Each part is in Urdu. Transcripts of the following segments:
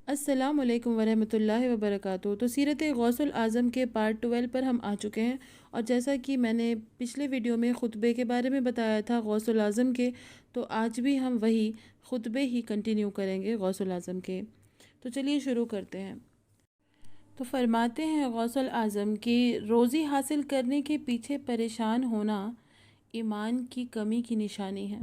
السلام علیکم ورحمۃ اللہ وبرکاتہ۔ تو سیرت غوث العظم کے پارٹ 12 پر ہم آ چکے ہیں، اور جیسا کہ میں نے پچھلے ویڈیو میں خطبے کے بارے میں بتایا تھا غوث العظم کے، تو آج بھی ہم وہی خطبے ہی کنٹینیو کریں گے غوث العظم کے۔ تو چلیے شروع کرتے ہیں۔ تو فرماتے ہیں غوث العظم کہ روزی حاصل کرنے کے پیچھے پریشان ہونا ایمان کی کمی کی نشانی ہے۔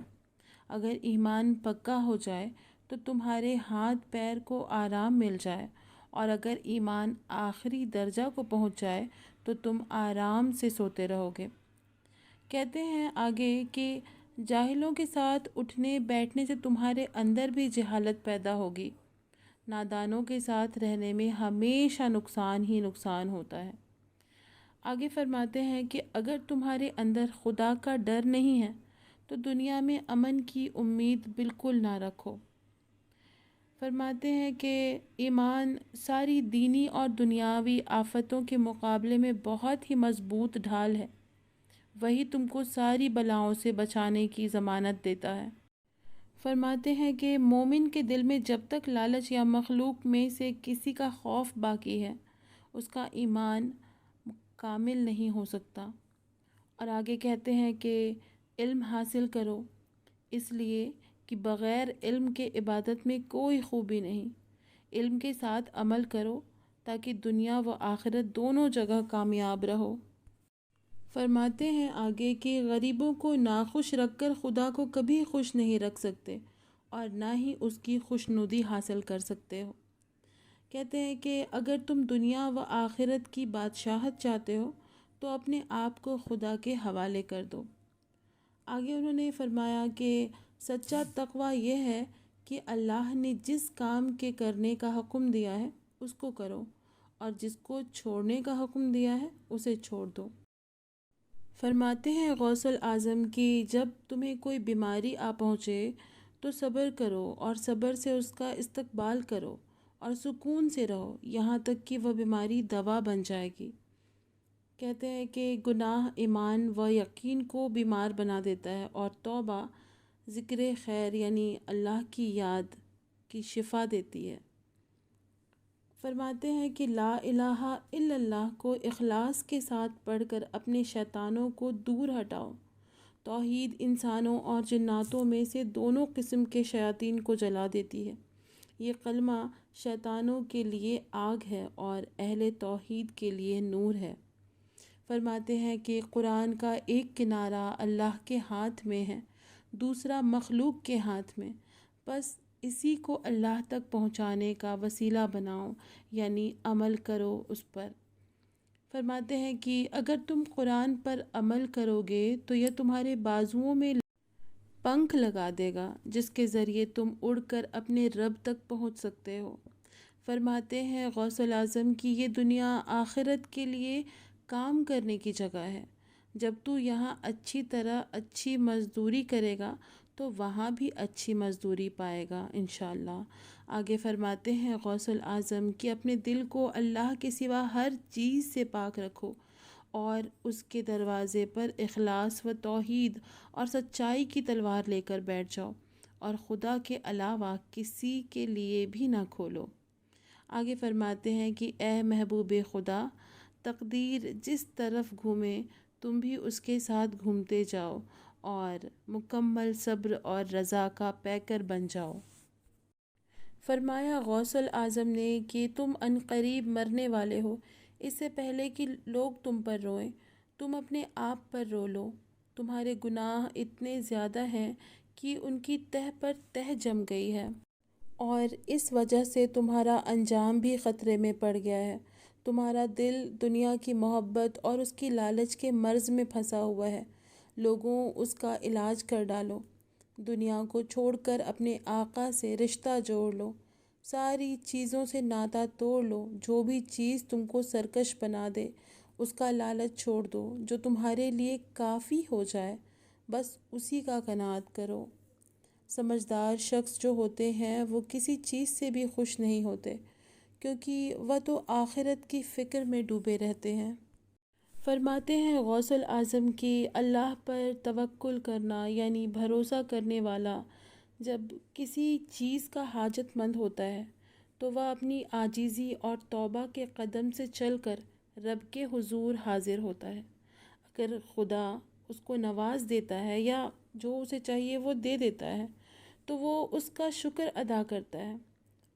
اگر ایمان پکا ہو جائے تو تمہارے ہاتھ پیر کو آرام مل جائے، اور اگر ایمان آخری درجہ کو پہنچ جائے تو تم آرام سے سوتے رہو گے۔ کہتے ہیں آگے کہ جاہلوں کے ساتھ اٹھنے بیٹھنے سے تمہارے اندر بھی جہالت پیدا ہوگی۔ نادانوں کے ساتھ رہنے میں ہمیشہ نقصان ہی نقصان ہوتا ہے۔ آگے فرماتے ہیں کہ اگر تمہارے اندر خدا کا ڈر نہیں ہے تو دنیا میں امن کی امید بالکل نہ رکھو۔ فرماتے ہیں کہ ایمان ساری دینی اور دنیاوی آفتوں کے مقابلے میں بہت ہی مضبوط ڈھال ہے۔ وہی تم کو ساری بلاؤں سے بچانے کی ضمانت دیتا ہے۔ فرماتے ہیں کہ مومن کے دل میں جب تک لالچ یا مخلوق میں سے کسی کا خوف باقی ہے، اس کا ایمان کامل نہیں ہو سکتا۔ اور آگے کہتے ہیں کہ علم حاصل کرو، اس لیے کہ بغیر علم کے عبادت میں کوئی خوبی نہیں۔ علم کے ساتھ عمل کرو تاکہ دنیا و آخرت دونوں جگہ کامیاب رہو۔ فرماتے ہیں آگے کہ غریبوں کو ناخوش رکھ کر خدا کو کبھی خوش نہیں رکھ سکتے، اور نہ ہی اس کی خوشنودی حاصل کر سکتے ہو۔ کہتے ہیں کہ اگر تم دنیا و آخرت کی بادشاہت چاہتے ہو تو اپنے آپ کو خدا کے حوالے کر دو۔ آگے انہوں نے فرمایا کہ سچا تقوی یہ ہے کہ اللہ نے جس کام کے کرنے کا حکم دیا ہے اس کو کرو، اور جس کو چھوڑنے کا حکم دیا ہے اسے چھوڑ دو۔ فرماتے ہیں غوث العظم کہ جب تمہیں کوئی بیماری آ پہنچے تو صبر کرو، اور صبر سے اس کا استقبال کرو، اور سکون سے رہو یہاں تک کہ وہ بیماری دوا بن جائے گی۔ کہتے ہیں کہ گناہ ایمان و یقین کو بیمار بنا دیتا ہے، اور توبہ ذکر خیر یعنی اللہ کی یاد کی شفا دیتی ہے۔ فرماتے ہیں کہ لا الہ الا اللہ کو اخلاص کے ساتھ پڑھ کر اپنے شیطانوں کو دور ہٹاؤ۔ توحید انسانوں اور جناتوں میں سے دونوں قسم کے شیاطین کو جلا دیتی ہے۔ یہ کلمہ شیطانوں کے لیے آگ ہے اور اہل توحید کے لیے نور ہے۔ فرماتے ہیں کہ قرآن کا ایک کنارہ اللہ کے ہاتھ میں ہے، دوسرا مخلوق کے ہاتھ میں، بس اسی کو اللہ تک پہنچانے کا وسیلہ بناؤ، یعنی عمل کرو اس پر۔ فرماتے ہیں کہ اگر تم قرآن پر عمل کرو گے تو یہ تمہارے بازوؤں میں پنکھ لگا دے گا، جس کے ذریعے تم اڑ کر اپنے رب تک پہنچ سکتے ہو۔ فرماتے ہیں غوث العظم کی یہ دنیا آخرت کے لیے کام کرنے کی جگہ ہے۔ جب تو یہاں اچھی طرح اچھی مزدوری کرے گا تو وہاں بھی اچھی مزدوری پائے گا انشاءاللہ۔ آگے فرماتے ہیں غوث العظم کہ اپنے دل کو اللہ کے سوا ہر چیز سے پاک رکھو، اور اس کے دروازے پر اخلاص و توحید اور سچائی کی تلوار لے کر بیٹھ جاؤ، اور خدا کے علاوہ کسی کے لیے بھی نہ کھولو۔ آگے فرماتے ہیں کہ اے محبوب خدا، تقدیر جس طرف گھومے تم بھی اس کے ساتھ گھومتے جاؤ، اور مکمل صبر اور رضا کا پیکر بن جاؤ۔ فرمایا غوث العظم نے کہ تم عنقریب مرنے والے ہو، اس سے پہلے کہ لوگ تم پر روئیں تم اپنے آپ پر رو لو۔ تمہارے گناہ اتنے زیادہ ہیں کہ ان کی تہ پر تہ جم گئی ہے، اور اس وجہ سے تمہارا انجام بھی خطرے میں پڑ گیا ہے۔ تمہارا دل دنیا کی محبت اور اس کی لالچ کے مرض میں پھنسا ہوا ہے۔ لوگوں اس کا علاج کر ڈالو۔ دنیا کو چھوڑ کر اپنے آقا سے رشتہ جوڑ لو، ساری چیزوں سے ناطہ توڑ لو۔ جو بھی چیز تم کو سرکش بنا دے اس کا لالچ چھوڑ دو، جو تمہارے لیے کافی ہو جائے بس اسی کا قناعت کرو۔ سمجھدار شخص جو ہوتے ہیں وہ کسی چیز سے بھی خوش نہیں ہوتے، کیونکہ وہ تو آخرت کی فکر میں ڈوبے رہتے ہیں۔ فرماتے ہیں غوث العظم کہ اللہ پر توکل کرنا یعنی بھروسہ کرنے والا جب کسی چیز کا حاجت مند ہوتا ہے تو وہ اپنی عاجزی اور توبہ کے قدم سے چل کر رب کے حضور حاضر ہوتا ہے۔ اگر خدا اس کو نواز دیتا ہے یا جو اسے چاہیے وہ دے دیتا ہے تو وہ اس کا شکر ادا کرتا ہے،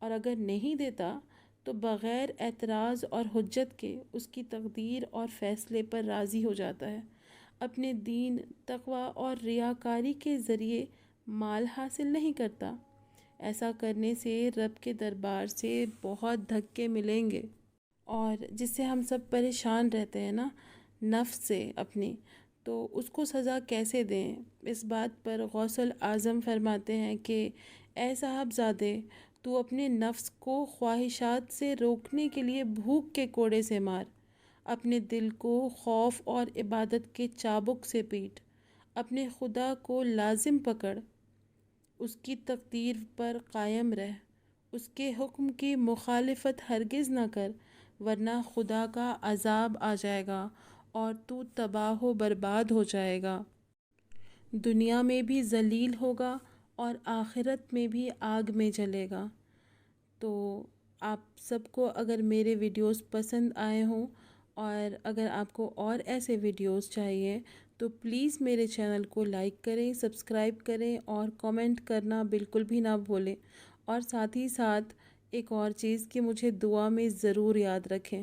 اور اگر نہیں دیتا تو بغیر اعتراض اور حجت کے اس کی تقدیر اور فیصلے پر راضی ہو جاتا ہے۔ اپنے دین، تقوی اور ریاکاری کے ذریعے مال حاصل نہیں کرتا۔ ایسا کرنے سے رب کے دربار سے بہت دھکے ملیں گے، اور جس سے ہم سب پریشان رہتے ہیں نا، نفس سے اپنی، تو اس کو سزا کیسے دیں؟ اس بات پر غوث الاعظم فرماتے ہیں کہ اے صاحبزادے، تو اپنے نفس کو خواہشات سے روکنے کے لیے بھوک کے کوڑے سے مار، اپنے دل کو خوف اور عبادت کے چابک سے پیٹ، اپنے خدا کو لازم پکڑ، اس کی تقدیر پر قائم رہ، اس کے حکم کی مخالفت ہرگز نہ کر، ورنہ خدا کا عذاب آ جائے گا اور تو تباہ و برباد ہو جائے گا، دنیا میں بھی ذلیل ہوگا اور آخرت میں بھی آگ میں جلے گا۔ تو آپ سب کو اگر میرے ویڈیوز پسند آئے ہوں، اور اگر آپ کو اور ایسے ویڈیوز چاہیے تو پلیز میرے چینل کو لائک کریں، سبسکرائب کریں اور کامنٹ کرنا بالکل بھی نہ بھولیں، اور ساتھ ہی ساتھ ایک اور چیز کہ مجھے دعا میں ضرور یاد رکھیں۔